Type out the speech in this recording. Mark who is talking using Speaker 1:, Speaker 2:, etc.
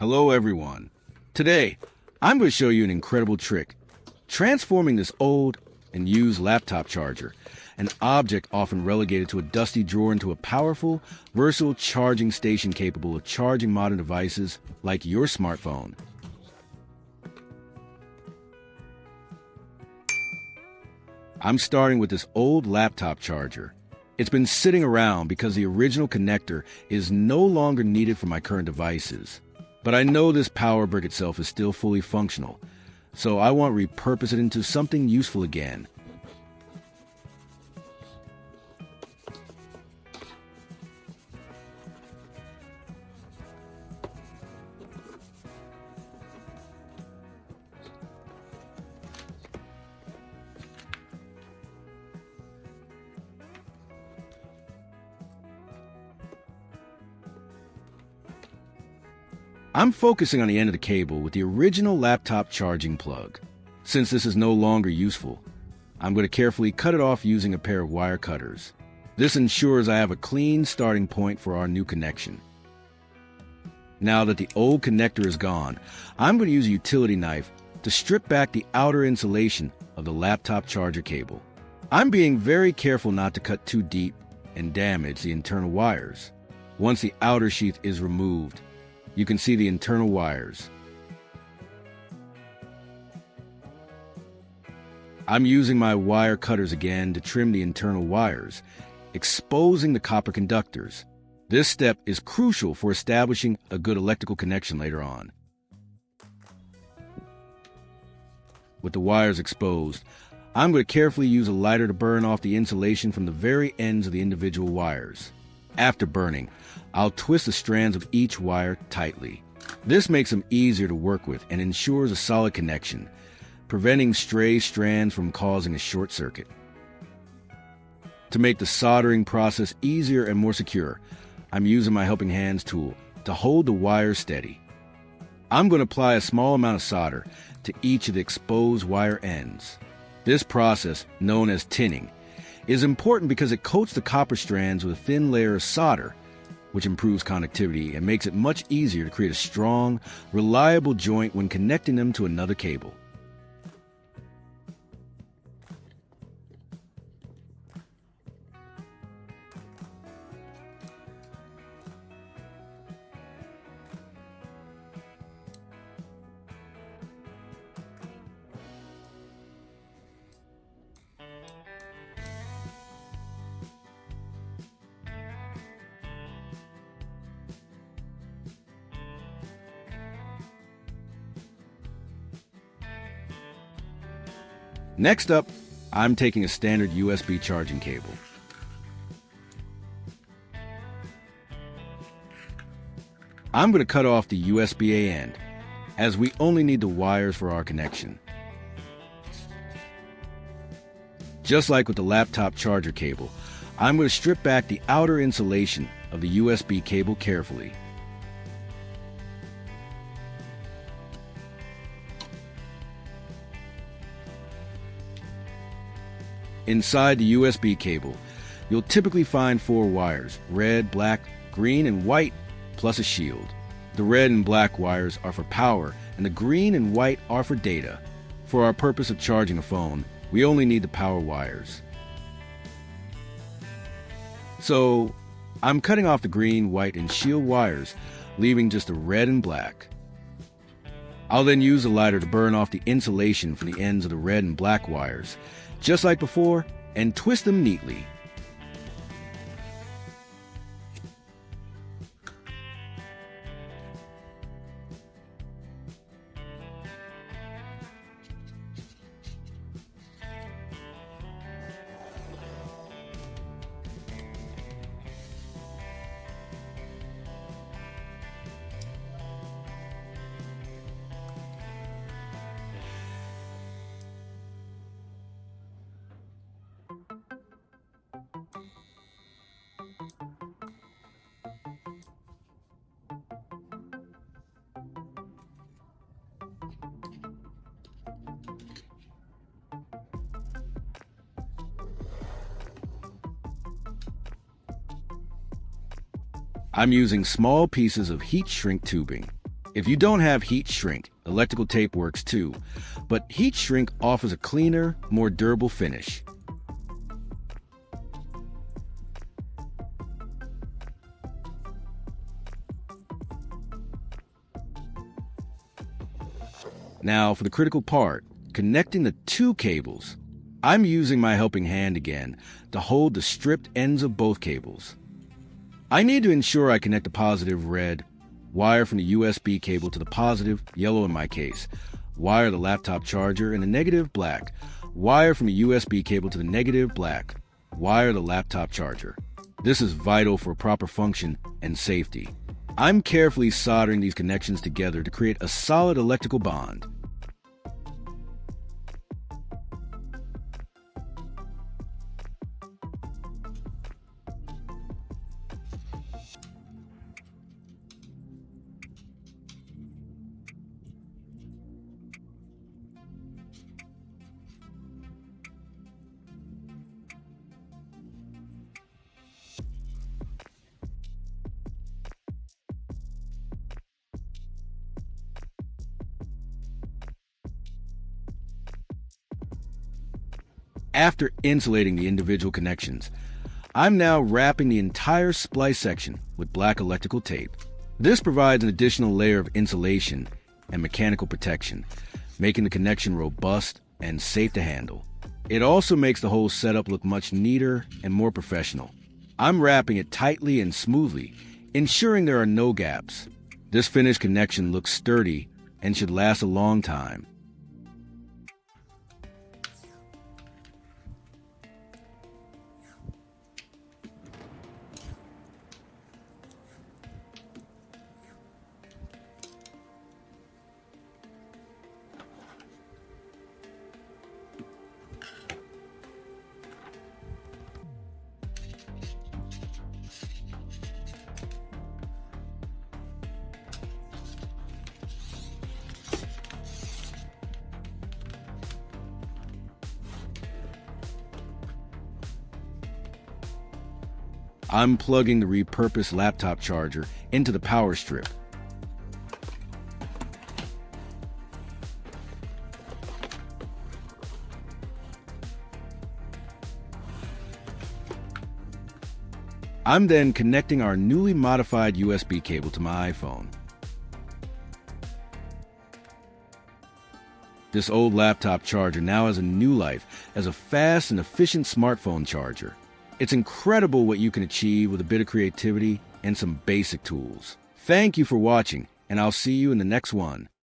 Speaker 1: Hello everyone. Today, I'm going to show you an incredible trick. Transforming this old and used laptop charger, an object often relegated to a dusty drawer, into a powerful, versatile charging station capable of charging modern devices like your smartphone. I'm starting with this old laptop charger. It's been sitting around because the original connector is no longer needed for my current devices. But I know this power brick itself is still fully functional, so I want to repurpose it into something useful again. I'm focusing on the end of the cable with the original laptop charging plug. Since this is no longer useful, I'm going to carefully cut it off using a pair of wire cutters. This ensures I have a clean starting point for our new connection. Now that the old connector is gone, I'm going to use a utility knife to strip back the outer insulation of the laptop charger cable. I'm being very careful not to cut too deep and damage the internal wires. Once the outer sheath is removed, you can see the internal wires. I'm using my wire cutters again to trim the internal wires, exposing the copper conductors. This step is crucial for establishing a good electrical connection later on. With the wires exposed, I'm going to carefully use a lighter to burn off the insulation from the very ends of the individual wires. After burning, I'll twist the strands of each wire tightly. This makes them easier to work with and ensures a solid connection, preventing stray strands from causing a short circuit. To make the soldering process easier and more secure, I'm using my helping hands tool to hold the wires steady. I'm going to apply a small amount of solder to each of the exposed wire ends. This process, known as tinning, is important because it coats the copper strands with a thin layer of solder, which improves conductivity and makes it much easier to create a strong, reliable joint when connecting them to another cable. Next up, I'm taking a standard USB charging cable. I'm going to cut off the USB-A end, as we only need the wires for our connection. Just like with the laptop charger cable, I'm going to strip back the outer insulation of the USB cable carefully. Inside the USB cable, you'll typically find 4 wires: red, black, green, and white, plus a shield. The red and black wires are for power, and the green and white are for data. For our purpose of charging a phone, we only need the power wires. So, I'm cutting off the green, white, and shield wires, leaving just the red and black. I'll then use a lighter to burn off the insulation from the ends of the red and black wires, just like before, and twist them neatly. I'm using small pieces of heat shrink tubing. If you don't have heat shrink, electrical tape works too, but heat shrink offers a cleaner, more durable finish. Now for the critical part, connecting the two cables. I'm using my helping hand again to hold the stripped ends of both cables. I need to ensure I connect the positive red wire from the USB cable to the positive, yellow in my case, wire the laptop charger, and the negative, black, wire from the USB cable to the negative, black, wire the laptop charger. This is vital for proper function and safety. I'm carefully soldering these connections together to create a solid electrical bond. After insulating the individual connections, I'm now wrapping the entire splice section with black electrical tape. This provides an additional layer of insulation and mechanical protection, making the connection robust and safe to handle. It also makes the whole setup look much neater and more professional. I'm wrapping it tightly and smoothly, ensuring there are no gaps. This finished connection looks sturdy and should last a long time. I'm plugging the repurposed laptop charger into the power strip. I'm then connecting our newly modified USB cable to my iPhone. This old laptop charger now has a new life as a fast and efficient smartphone charger. It's incredible what you can achieve with a bit of creativity and some basic tools. Thank you for watching, and I'll see you in the next one.